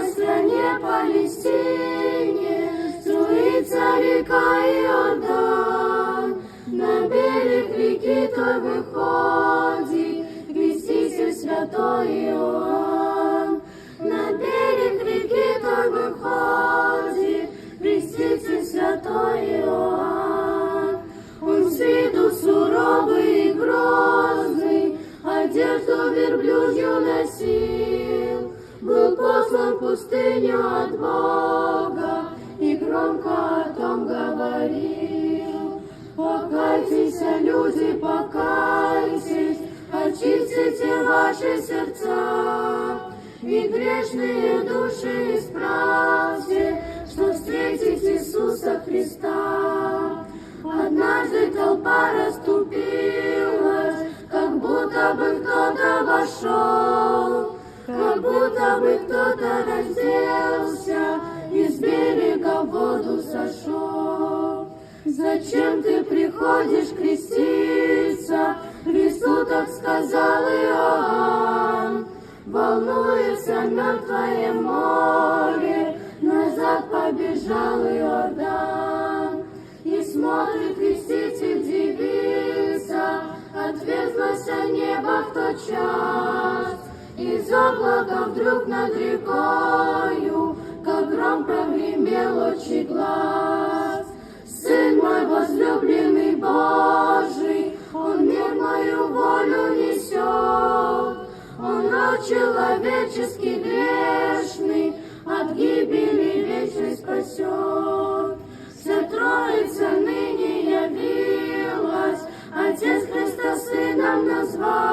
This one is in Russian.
на стране Палестине струится река Иордан. На берег реки той выходит креститель святой Иоанн. На берег реки той выходит креститель святой Иоанн. Он с виду суровый и грозный, одежду верблюжью носил, был послан в пустыню от Бога и громко о том говорил. Покайтесь, люди, покайтесь, очистите ваши сердца, и грешные души исправьте, что встретить Иисуса Христа. Однажды толпа расступилась, как будто бы кто-то вошел, как будто бы кто-то разделся и с берега в воду сошел. Зачем ты приходишь креститься? Христу так сказал Иоанн. Волнуется мертвое море, назад побежал Иордан. И смотрит креститель, дивится, отверзлось небо в тот час. Из облака вдруг над рекою, как гром прогремел отчий глас. Сын мой возлюбленный Божий, Он мир мою волю несет. Он род человеческий грешный от гибели вечной спасет. Вся Троица ныне явилась, Отец Христа Сыном назвал.